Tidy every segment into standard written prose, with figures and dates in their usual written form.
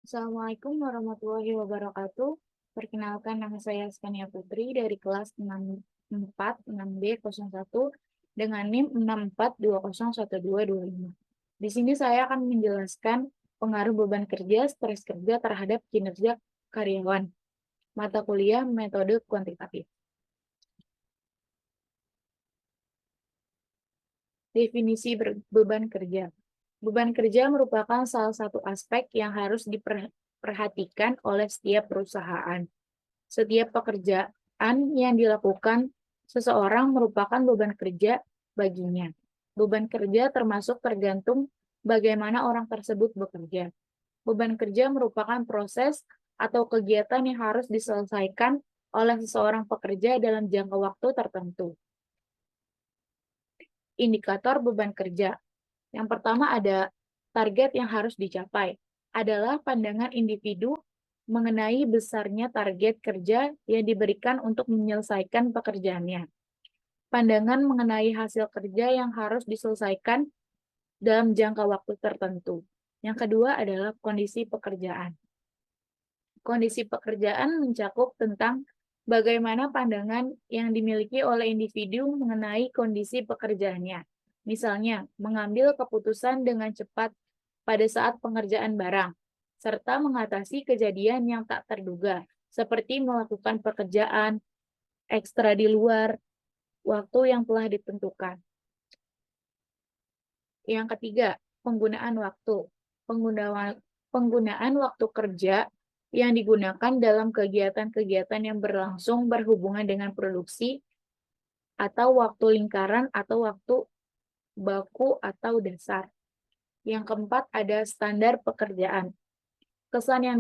Assalamualaikum warahmatullahi wabarakatuh. Perkenalkan, nama saya Askania Putri dari kelas 6B01 dengan NIM 64201225. Di sini saya akan menjelaskan pengaruh beban kerja, stres kerja terhadap kinerja karyawan. Mata kuliah metode kuantitatif. Definisi beban kerja. Beban kerja merupakan salah satu aspek yang harus diperhatikan oleh setiap perusahaan. Setiap pekerjaan yang dilakukan seseorang merupakan beban kerja baginya. Beban kerja termasuk tergantung bagaimana orang tersebut bekerja. Beban kerja merupakan proses atau kegiatan yang harus diselesaikan oleh seseorang pekerja dalam jangka waktu tertentu. Indikator beban kerja. Yang pertama ada target yang harus dicapai. Adalah pandangan individu mengenai besarnya target kerja yang diberikan untuk menyelesaikan pekerjaannya. Pandangan mengenai hasil kerja yang harus diselesaikan dalam jangka waktu tertentu. Yang kedua adalah kondisi pekerjaan. Kondisi pekerjaan mencakup tentang bagaimana pandangan yang dimiliki oleh individu mengenai kondisi pekerjaannya. Misalnya, mengambil keputusan dengan cepat pada saat pengerjaan barang, serta mengatasi kejadian yang tak terduga, seperti melakukan pekerjaan ekstra di luar waktu yang telah ditentukan. Yang ketiga, penggunaan waktu. Penggunaan waktu kerja yang digunakan dalam kegiatan-kegiatan yang berlangsung berhubungan dengan produksi atau waktu lingkaran atau waktu baku atau dasar. Yang keempat ada standar pekerjaan. Kesan yang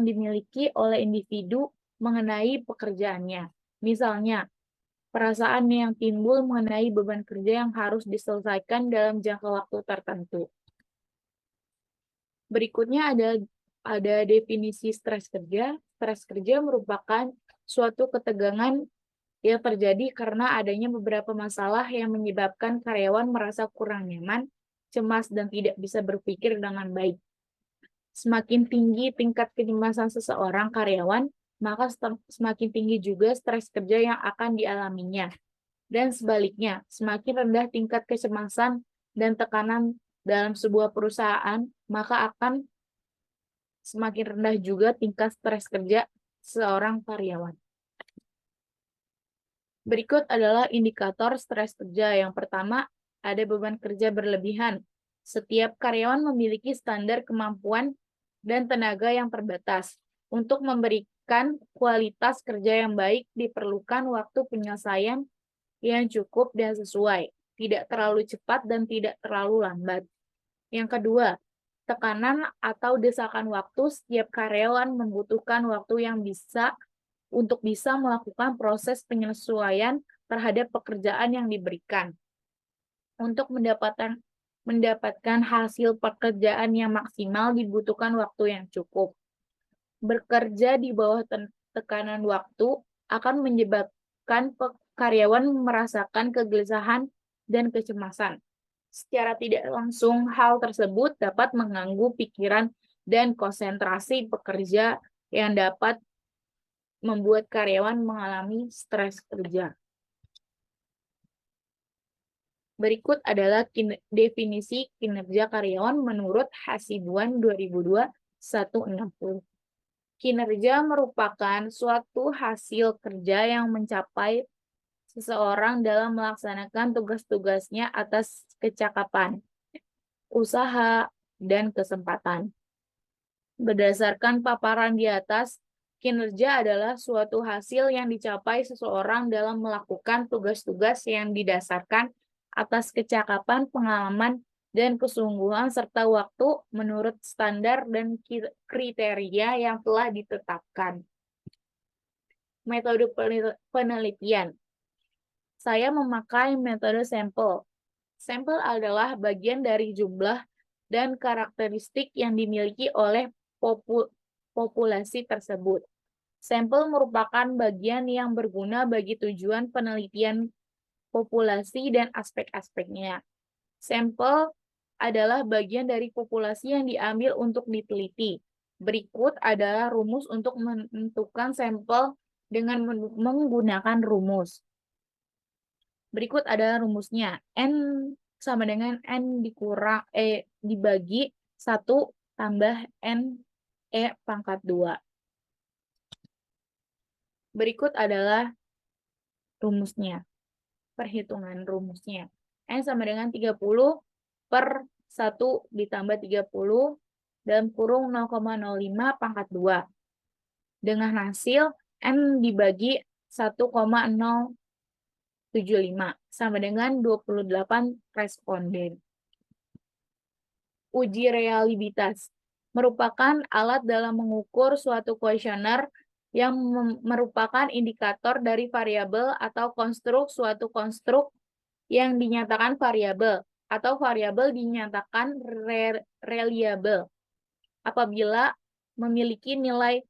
dimiliki oleh individu mengenai pekerjaannya. Misalnya, perasaan yang timbul mengenai beban kerja yang harus diselesaikan dalam jangka waktu tertentu. Berikutnya ada definisi stres kerja. Stres kerja merupakan suatu ketegangan yang terjadi karena adanya beberapa masalah yang menyebabkan karyawan merasa kurang nyaman, cemas, dan tidak bisa berpikir dengan baik. Semakin tinggi tingkat kecemasan seseorang karyawan, maka semakin tinggi juga stres kerja yang akan dialaminya. Dan sebaliknya, semakin rendah tingkat kecemasan dan tekanan dalam sebuah perusahaan, maka akan semakin rendah juga tingkat stres kerja seorang karyawan. Berikut adalah indikator stres kerja. Yang pertama, ada beban kerja berlebihan. Setiap karyawan memiliki standar kemampuan dan tenaga yang terbatas. Untuk memberikan kualitas kerja yang baik, diperlukan waktu penyelesaian yang cukup dan sesuai, tidak terlalu cepat dan tidak terlalu lambat. Yang kedua, tekanan atau desakan waktu. Setiap karyawan membutuhkan waktu yang bisa melakukan proses penyesuaian terhadap pekerjaan yang diberikan. Untuk mendapatkan hasil pekerjaan yang maksimal dibutuhkan waktu yang cukup. Bekerja di bawah tekanan waktu akan menyebabkan karyawan merasakan kegelisahan dan kecemasan. Secara tidak langsung, hal tersebut dapat mengganggu pikiran dan konsentrasi pekerja yang dapat membuat karyawan mengalami stres kerja. Berikut adalah definisi kinerja karyawan menurut Hasibuan 2002-160. Kinerja merupakan suatu hasil kerja yang mencapai seseorang dalam melaksanakan tugas-tugasnya atas kecakapan, usaha, dan kesempatan. Berdasarkan paparan di atas, kinerja adalah suatu hasil yang dicapai seseorang dalam melakukan tugas-tugas yang didasarkan atas kecakapan, pengalaman, dan kesungguhan serta waktu menurut standar dan kriteria yang telah ditetapkan. Metode penelitian. Saya memakai metode sampel. Sampel adalah bagian dari jumlah dan karakteristik yang dimiliki oleh populasi tersebut. Sampel merupakan bagian yang berguna bagi tujuan penelitian populasi dan aspek-aspeknya. Sampel adalah bagian dari populasi yang diambil untuk diteliti. Berikut adalah rumus untuk menentukan sampel dengan menggunakan rumus. Berikut adalah rumusnya. N sama dengan N dibagi 1 tambah N E pangkat 2. Berikut adalah rumusnya. Perhitungan rumusnya. N sama dengan 30 per 1 ditambah 30 dalam kurung 0,05 pangkat 2. Dengan hasil N dibagi 1,075 sama dengan 28 responden. Uji realitas merupakan alat dalam mengukur suatu kuesioner yang merupakan indikator dari variabel atau konstruk suatu konstruk yang dinyatakan variabel atau variabel dinyatakan reliable apabila memiliki nilai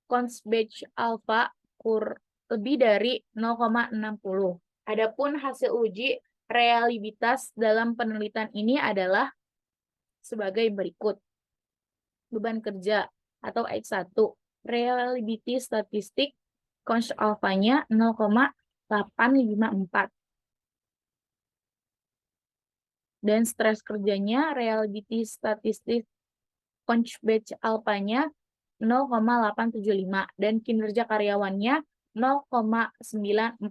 Const-Batch alpha lebih dari 0,60. Adapun hasil uji realitas dalam penelitian ini adalah sebagai berikut. Beban kerja atau X1. Reliability statistik Const alpha-nya 0,854. Dan stres kerjanya reliability statistik Const-Batch alpha-nya 0,875 dan kinerja karyawannya 0,941.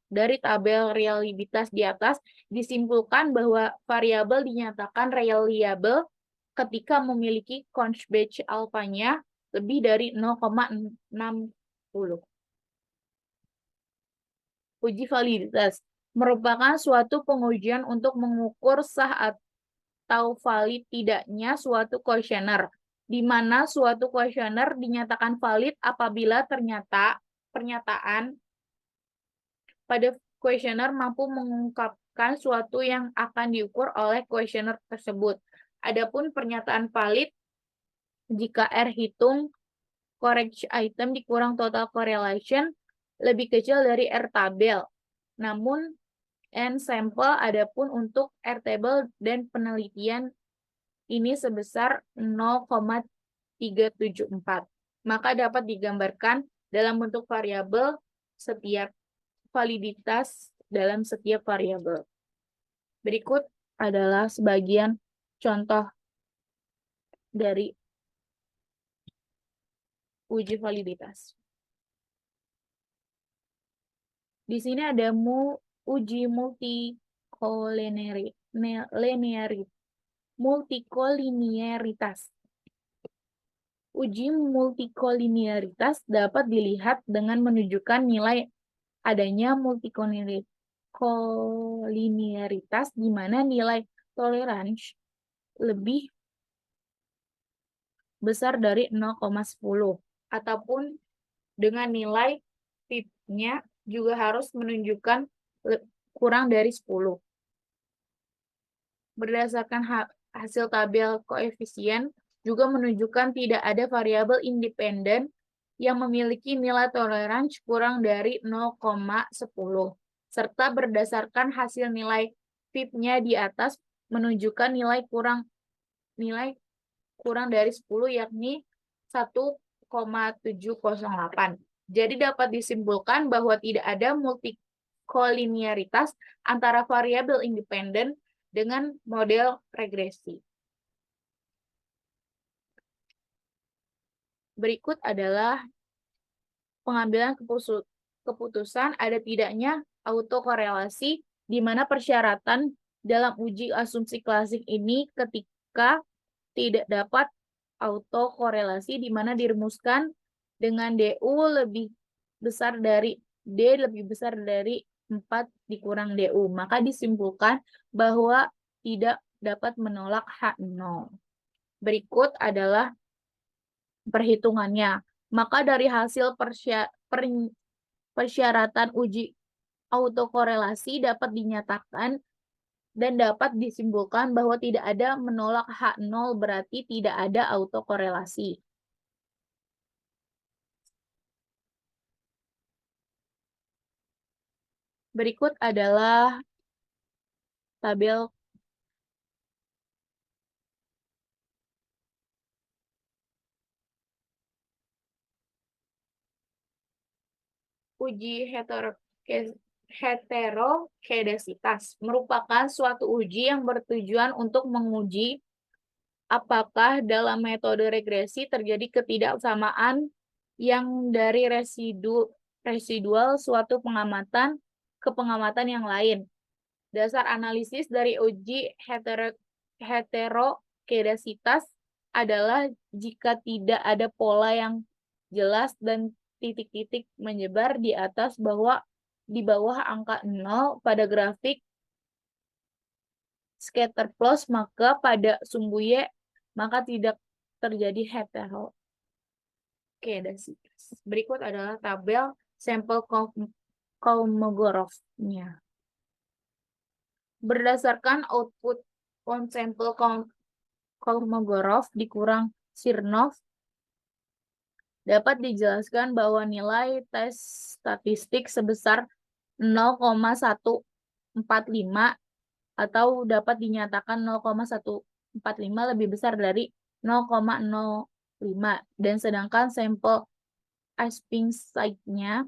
Dari tabel reliabilitas di atas disimpulkan bahwa variabel dinyatakan reliable ketika memiliki Const-Batch alpha-nya lebih dari 0,60. Uji validitas merupakan suatu pengujian untuk mengukur sah atau valid tidaknya suatu kuesioner, di mana suatu kuesioner dinyatakan valid apabila ternyata pernyataan pada kuesioner mampu mengungkapkan suatu yang akan diukur oleh kuesioner tersebut. Adapun pernyataan valid jika R hitung correct item dikurang total correlation lebih kecil dari R tabel. Namun N sampel adapun untuk R table dan penelitian ini sebesar 0,374. Maka dapat digambarkan dalam bentuk variabel setiap validitas dalam setiap variabel. Berikut adalah sebagian contoh dari uji validitas. Di sini ada uji multikolinearitas. Uji multikolinearitas dapat dilihat dengan menunjukkan nilai adanya multikolinearitas di mana nilai toleransi lebih besar dari 0,10 ataupun dengan nilai PIP-nya juga harus menunjukkan kurang dari 10. Berdasarkan hasil tabel koefisien juga menunjukkan tidak ada variabel independen yang memiliki nilai toleransi kurang dari 0,10. Serta berdasarkan hasil nilai PIP-nya di atas menunjukkan nilai kurang dari 10 yakni 1,708. Jadi dapat disimpulkan bahwa tidak ada multikolinearitas antara variabel independen dengan model regresi. Berikut adalah pengambilan keputusan ada tidaknya autokorelasi, di mana persyaratan dalam uji asumsi klasik ini ketika tidak dapat autokorelasi, di mana dirumuskan dengan DU lebih besar dari D lebih besar dari 4 dikurang DU. Maka disimpulkan bahwa tidak dapat menolak H0. Berikut adalah perhitungannya. Maka dari hasil persyaratan uji autokorelasi dapat dinyatakan dan dapat disimpulkan bahwa tidak ada menolak H0 berarti tidak ada autokorelasi. Berikut adalah tabel Uji heterokedasitas merupakan suatu uji yang bertujuan untuk menguji apakah dalam metode regresi terjadi ketidaksamaan yang dari residual suatu pengamatan ke pengamatan yang lain. Dasar analisis dari uji heterokedasitas adalah jika tidak ada pola yang jelas dan titik-titik menyebar di bawah angka 0 pada grafik scatter plot, maka pada sumbu Y maka tidak terjadi heterokedasitas. Berikut adalah tabel sampel Kolmogorov-nya. Berdasarkan output on sampel Kolmogorov dikurang Smirnov, dapat dijelaskan bahwa nilai tes statistik sebesar 0,145 atau dapat dinyatakan 0,145 lebih besar dari 0,05 dan sedangkan sampel Aspin site-nya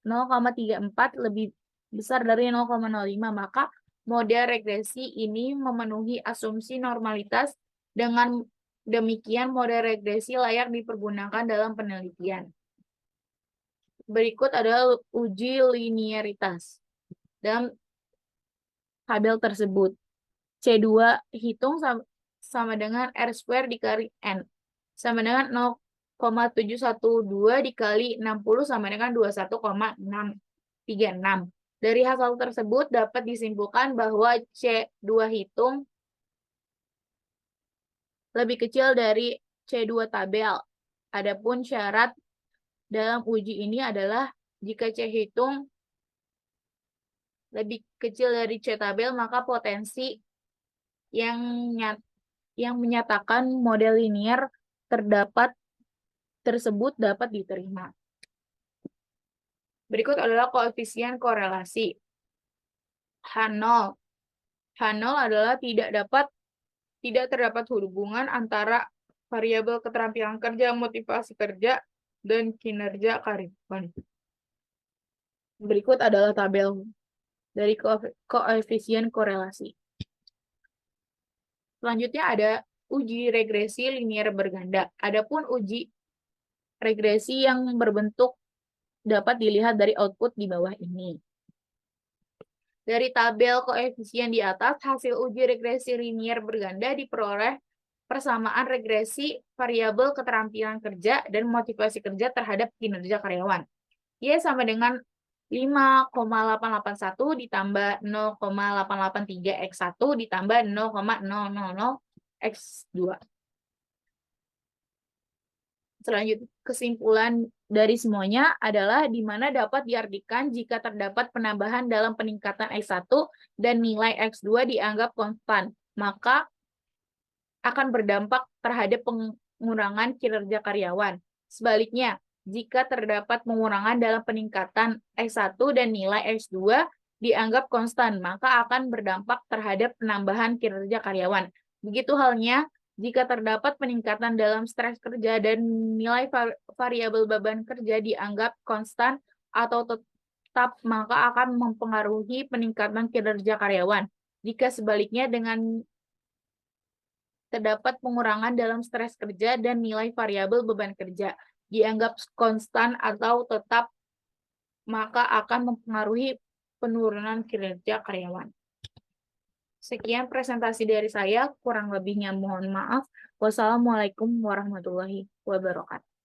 0,34 lebih besar dari 0,05, maka model regresi ini memenuhi asumsi normalitas. Dengan demikian, model regresi layak dipergunakan dalam penelitian. Berikut adalah uji linearitas. Dalam tabel tersebut, C2 hitung sama dengan R² dikali N, sama dengan 0,712 dikali 60 sama dengan 21,636. Dari hasil tersebut dapat disimpulkan bahwa C2 hitung lebih kecil dari C2 tabel. Adapun syarat dalam uji ini adalah jika C hitung lebih kecil dari C tabel, maka potensi yang menyatakan model linear tersebut dapat diterima. Berikut adalah koefisien korelasi. H0. H0 adalah tidak terdapat hubungan antara variabel keterampilan kerja, motivasi kerja, dan kinerja karyawan. Berikut adalah tabel dari koefisien korelasi. Selanjutnya ada uji regresi linear berganda. Adapun uji regresi yang berbentuk dapat dilihat dari output di bawah ini. Dari tabel koefisien di atas, hasil uji regresi linear berganda diperoleh persamaan regresi variabel keterampilan kerja dan motivasi kerja terhadap kinerja karyawan. Y sama dengan 5,881 ditambah 0,883 X1 ditambah 0,000 X2. Selanjutnya, kesimpulan dari semuanya adalah di mana dapat diartikan jika terdapat penambahan dalam peningkatan X1 dan nilai X2 dianggap konstan, maka akan berdampak terhadap pengurangan kinerja karyawan. Sebaliknya, jika terdapat pengurangan dalam peningkatan X1 dan nilai X2 dianggap konstan, maka akan berdampak terhadap penambahan kinerja karyawan. Begitu halnya jika terdapat peningkatan dalam stres kerja dan nilai variabel beban kerja dianggap konstan atau tetap, maka akan mempengaruhi peningkatan kinerja karyawan. Jika sebaliknya dengan terdapat pengurangan dalam stres kerja dan nilai variabel beban kerja dianggap konstan atau tetap, maka akan mempengaruhi penurunan kinerja karyawan. Sekian presentasi dari saya, kurang lebihnya mohon maaf. Wassalamualaikum warahmatullahi wabarakatuh.